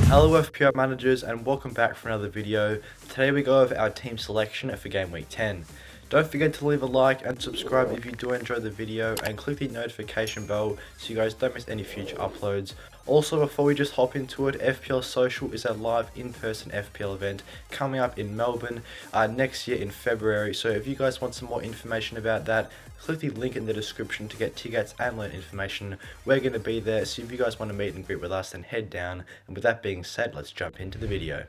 Hello FPL managers and welcome back for another video. Today we go over our team selection for Game Week 10. Don't forget to leave a like and subscribe if you do enjoy the video, and click the notification bell so you guys don't miss any future uploads. Also, before we just hop into it, FPL Social is a live in-person FPL event coming up in Melbourne next year in February. So if you guys want some more information about that, click the link in the description to get tickets and learn information. We're going to be there, so if you guys want to meet and greet with us, then head down. And with that being said, let's jump into the video.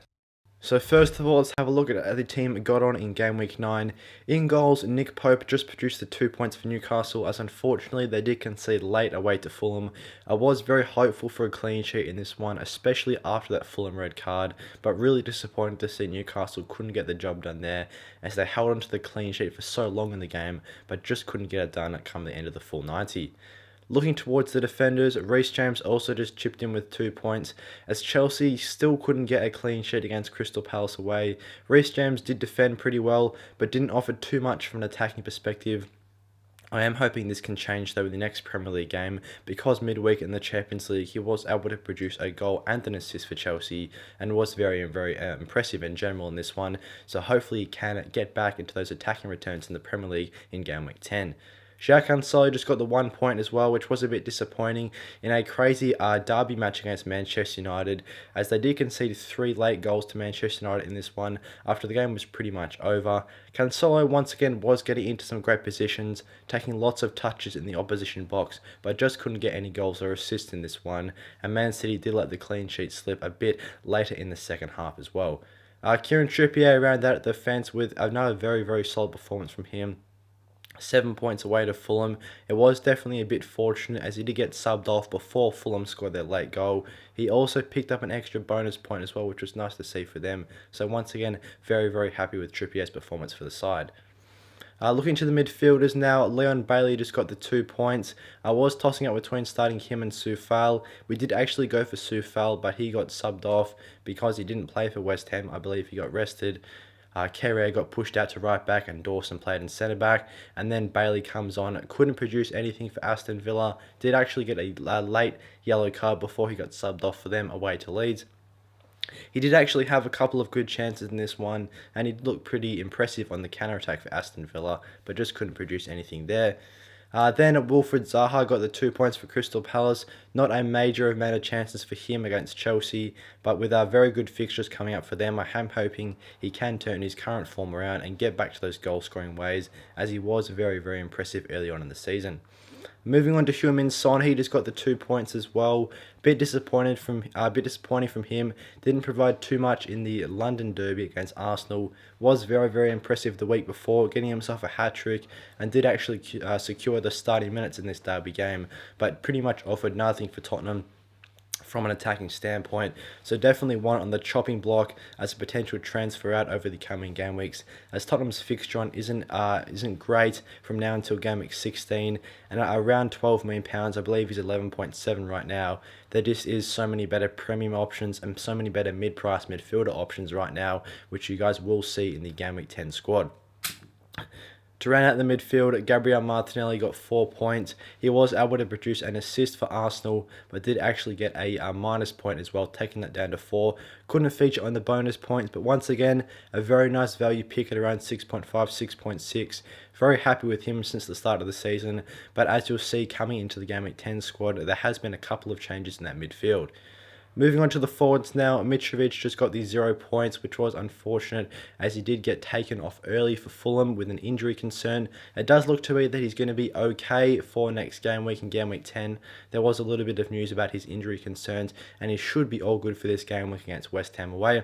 So first of all, let's have a look at the team got on in Game Week 9. In goals, Nick Pope just produced the 2 points for Newcastle, as unfortunately they did concede late away to Fulham. I was very hopeful for a clean sheet in this one, especially after that Fulham red card, but really disappointed to see Newcastle couldn't get the job done there, as they held onto the clean sheet for so long in the game, but just couldn't get it done come the end of the full 90. Looking towards the defenders, Reece James also just chipped in with 2 points, as Chelsea still couldn't get a clean sheet against Crystal Palace away. Reece James did defend pretty well, but didn't offer too much from an attacking perspective. I am hoping this can change though in the next Premier League game, because midweek in the Champions League he was able to produce a goal and an assist for Chelsea and was very impressive in general in this one, so hopefully he can get back into those attacking returns in the Premier League in Game Week 10. Jacques Ansoli just got the 1 point as well, which was a bit disappointing in a crazy derby match against Manchester United, as they did concede 3 late goals to Manchester United in this one after the game was pretty much over. Cancelo once again was getting into some great positions, taking lots of touches in the opposition box, but just couldn't get any goals or assists in this one, and Man City did let the clean sheet slip a bit later in the second half as well. Kieran Trippier around that at the fence with another very solid performance from him. 7 points away to Fulham. It was definitely a bit fortunate, as he did get subbed off before Fulham scored their late goal. He also picked up an extra bonus point as well, which was nice to see for them. So once again, very happy with Trippier's performance for the side. Looking to the midfielders now, Leon Bailey just got the 2 points. I was tossing up between starting him and Soufal. We did actually go for Soufal, but he got subbed off because he didn't play for West Ham. I believe he got rested. Kerr got pushed out to right back and Dawson played in centre back, and then Bailey comes on. Couldn't produce anything for Aston Villa. Did actually get a late yellow card before he got subbed off for them away to Leeds. He did actually have a couple of good chances in this one, and he looked pretty impressive on the counter-attack for Aston Villa, but just couldn't produce anything there. Then Wilfried Zaha got the 2 points for Crystal Palace. Not a major amount of chances for him against Chelsea, but with very good fixtures coming up for them, I am hoping he can turn his current form around and get back to those goal-scoring ways, as he was very impressive early on in the season. Moving on to Heung-min Son, he just got the 2 points as well. Bit disappointing from him. Didn't provide too much in the London derby against Arsenal. Was very impressive the week before, getting himself a hat-trick, and did actually secure the starting minutes in this derby game, but pretty much offered nothing for Tottenham from an attacking standpoint. So definitely one on the chopping block as a potential transfer out over the coming game weeks, as Tottenham's fixture on isn't great from now until game week 16, and at around £12 million, I believe he's 11.7 right now. There just is so many better premium options and so many better mid-price midfielder options right now, which you guys will see in the game week 10 squad. To round out the midfield, Gabriel Martinelli got 4 points. He was able to produce an assist for Arsenal, but did actually get a minus point as well, taking that down to 4. Couldn't feature on the bonus points, but once again, a very nice value pick at around 6.5, 6.6. Very happy with him since the start of the season, but as you'll see coming into the Game Week 10 squad, there has been a couple of changes in that midfield. Moving on to the forwards now, Mitrovic just got the 0 points, which was unfortunate, as he did get taken off early for Fulham with an injury concern. It does look to be that he's going to be okay for next game week in Game Week 10. There was a little bit of news about his injury concerns, and he should be all good for this game week against West Ham away.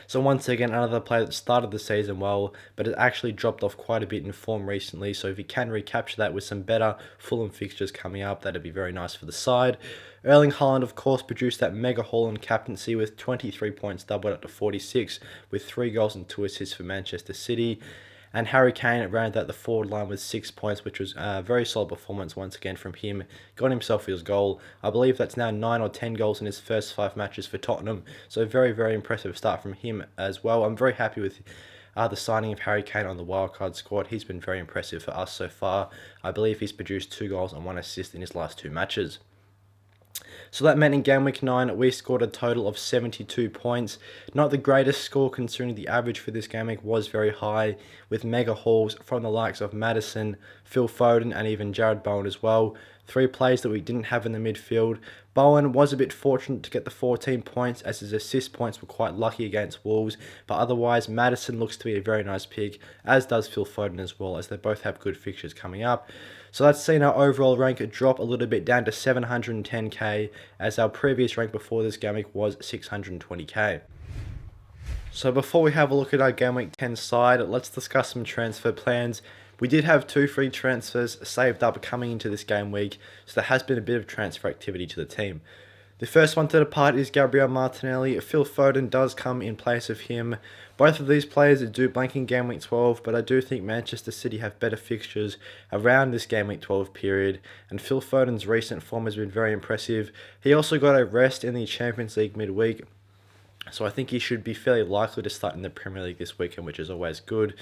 So once again, another player that started the season well, but has actually dropped off quite a bit in form recently. So if he can recapture that with some better Fulham fixtures coming up, that'd be very nice for the side. Erling Haaland, of course, produced that mega haul on captaincy with 23 points, doubled up to 46, with 3 goals and 2 assists for Manchester City. And Harry Kane rounded out the forward line with 6 points, which was a very solid performance once again from him. Got himself his goal. I believe that's now 9 or 10 goals in his first 5 matches for Tottenham. So very impressive start from him as well. I'm very happy with the signing of Harry Kane on the wildcard squad. He's been very impressive for us so far. I believe he's produced 2 goals and 1 assist in his last 2 matches. So that meant in game week 9, we scored a total of 72 points. Not the greatest score considering the average for this game week was very high, with mega hauls from the likes of Maddison, Phil Foden, and even Jared Bowen as well. 3 players that we didn't have in the midfield. Bowen was a bit fortunate to get the 14 points as his assist points were quite lucky against Wolves, but otherwise Maddison looks to be a very nice pick, as does Phil Foden as well, as they both have good fixtures coming up. So that's seen our overall rank drop a little bit down to 710k, as our previous rank before this game week was 620k. So before we have a look at our game week 10 side, let's discuss some transfer plans. We did have 2 free transfers saved up coming into this game week, so there has been a bit of transfer activity to the team. The first one to depart is Gabriel Martinelli. Phil Foden does come in place of him. Both of these players do blank in game week 12, but I do think Manchester City have better fixtures around this game week 12 period, and Phil Foden's recent form has been very impressive. He also got a rest in the Champions League midweek, so I think he should be fairly likely to start in the Premier League this weekend, which is always good.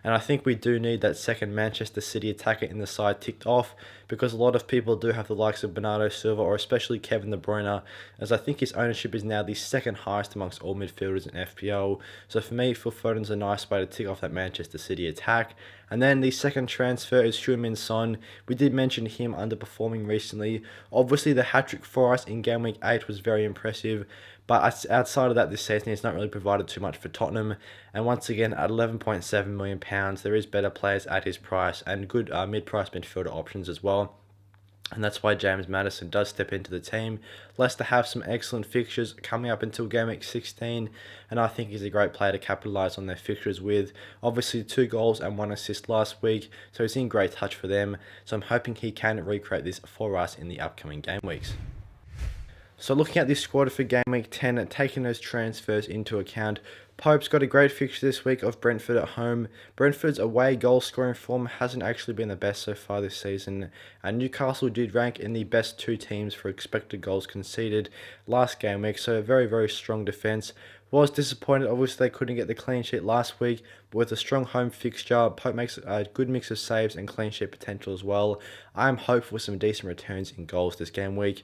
And I think we do need that second Manchester City attacker in the side ticked off, because a lot of people do have the likes of Bernardo Silva or especially Kevin De Bruyne, as I think his ownership is now the second highest amongst all midfielders in FPL. So for me, Phil Foden's a nice way to tick off that Manchester City attack. And then the second transfer is Heung-min Son. We did mention him underperforming recently. Obviously, the hat-trick for us in game week 8 was very impressive, but outside of that this season, he's not really provided too much for Tottenham. And once again, at £11.7 million, there is better players at his price and good mid-price midfielder options as well. And that's why James Maddison does step into the team. Leicester have some excellent fixtures coming up until game week 16, and I think he's a great player to capitalise on their fixtures with. Obviously 2 goals and 1 assist last week, so he's in great touch for them. So I'm hoping he can recreate this for us in the upcoming game weeks. So looking at this squad for game week 10, taking those transfers into account, Pope's got a great fixture this week of Brentford at home. Brentford's away goal scoring form hasn't actually been the best so far this season, and Newcastle did rank in the best 2 teams for expected goals conceded last game week, so a very, very strong defence. Was disappointed, obviously they couldn't get the clean sheet last week, but with a strong home fixture, Pope makes a good mix of saves and clean sheet potential as well. I am hopeful for some decent returns in goals this game week.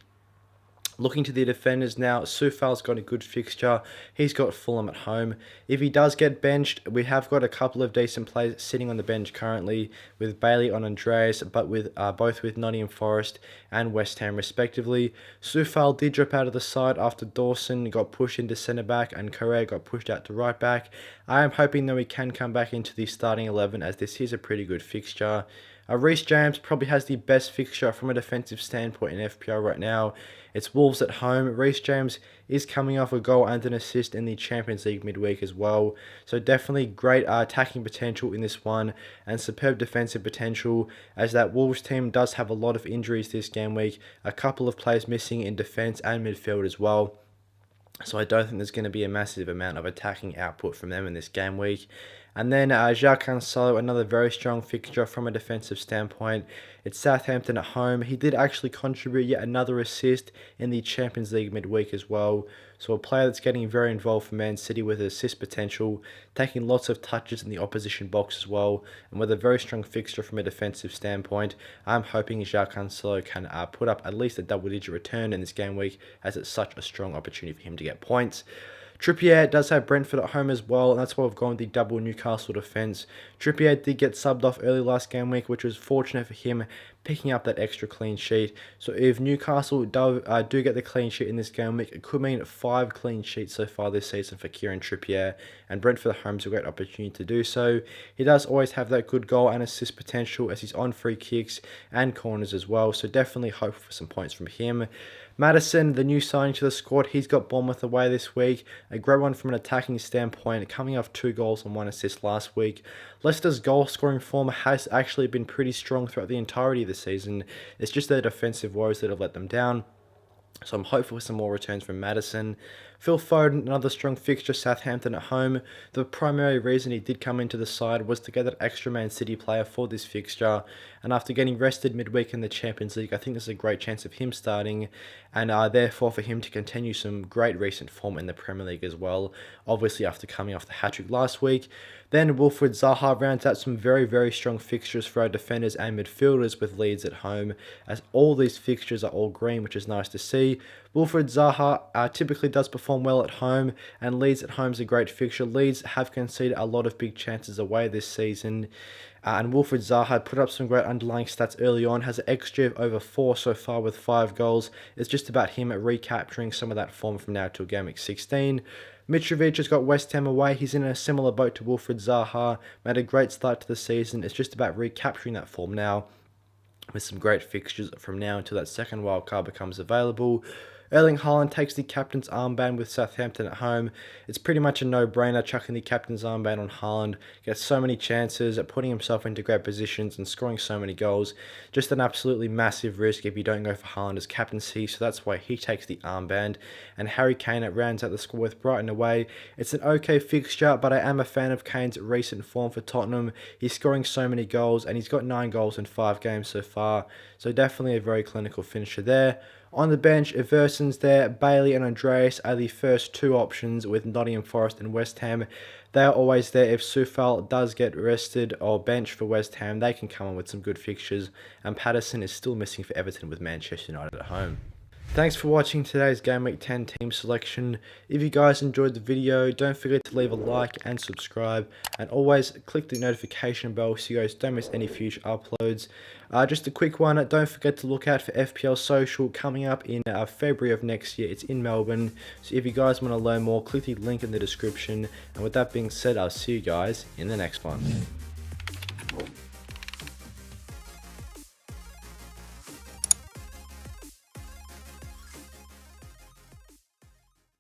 Looking to the defenders now, Soufal's got a good fixture. He's got Fulham at home. If he does get benched, we have got a couple of decent players sitting on the bench currently, with Bailey on Andreas, but with both with Nottingham Forest and West Ham respectively. Soufal did drop out of the side after Dawson got pushed into centre back and Correa got pushed out to right back. I am hoping that we can come back into the starting 11, as this is a pretty good fixture. Reece James probably has the best fixture from a defensive standpoint in FPL right now. It's Wolves at home. Reece James is coming off a goal and an assist in the Champions League midweek as well. So definitely great attacking potential in this one, and superb defensive potential, as that Wolves team does have a lot of injuries this game week. A couple of players missing in defence and midfield as well. So I don't think there's going to be a massive amount of attacking output from them in this game week. And then João Cancelo, another very strong fixture from a defensive standpoint. It's Southampton at home. He did actually contribute yet another assist in the Champions League midweek as well. So a player that's getting very involved for Man City with assist potential, taking lots of touches in the opposition box as well, and with a very strong fixture from a defensive standpoint. I'm hoping João Cancelo can put up at least a double-digit return in this game week, as it's such a strong opportunity for him to get points. Trippier does have Brentford at home as well, and that's why we've gone with the double Newcastle defence. Trippier did get subbed off early last game week, which was fortunate for him, picking up that extra clean sheet. So if Newcastle do get the clean sheet in this game week, it could mean 5 clean sheets so far this season for Kieran Trippier, and Brentford at home is a great opportunity to do so. He does always have that good goal and assist potential, as he's on free kicks and corners as well, so definitely hope for some points from him. Maddison, the new signing to the squad, he's got Bournemouth away this week. A great one from an attacking standpoint, coming off 2 goals and 1 assist last week. Leicester's goal scoring form has actually been pretty strong throughout the entirety of the season. It's just their defensive woes that have let them down. So I'm hopeful for some more returns from Maddison. Phil Foden, another strong fixture, Southampton at home. The primary reason he did come into the side was to get that extra Man City player for this fixture, and after getting rested midweek in the Champions League, I think there's a great chance of him starting, and therefore for him to continue some great recent form in the Premier League as well, obviously after coming off the hat-trick last week. Then Wilfried Zaha rounds out some very, very strong fixtures for our defenders and midfielders with Leeds at home, as all these fixtures are all green, which is nice to see. Wilfried Zaha typically does perform well at home, and Leeds at home is a great fixture. Leeds have conceded a lot of big chances away this season, and Wilfried Zaha put up some great underlying stats early on, has an XG of over 4 so far with 5 goals. It's just about him recapturing some of that form from now till game week 16. Mitrovic has got West Ham away. He's in a similar boat to Wilfried Zaha. Made a great start to the season. It's just about recapturing that form now with some great fixtures from now until that second wild card becomes available. Erling Haaland takes the captain's armband with Southampton at home. It's pretty much a no-brainer chucking the captain's armband on Haaland. Gets so many chances at putting himself into great positions and scoring so many goals. Just an absolutely massive risk if you don't go for Haaland as captaincy, so that's why he takes the armband. And Harry Kane rounds out the score with Brighton away. It's an okay fixture, but I am a fan of Kane's recent form for Tottenham. He's scoring so many goals, and he's got 9 goals in 5 games so far, so definitely a very clinical finisher there. On the bench, Everson's there. Bailey and Andreas are the first 2 options with Nottingham Forest and West Ham. They are always there. If Soufal does get rested or benched for West Ham, they can come on with some good fixtures. And Patterson is still missing for Everton with Manchester United at home. Thanks for watching today's Game Week 10 team selection. If you guys enjoyed the video, don't forget to leave a like and subscribe, and always click the notification bell so you guys don't miss any future uploads. Just a quick one, don't forget to look out for FPL Social coming up in February of next year. It's in Melbourne, so if you guys want to learn more, click the link in the description. And with that being said, I'll see you guys in the next one.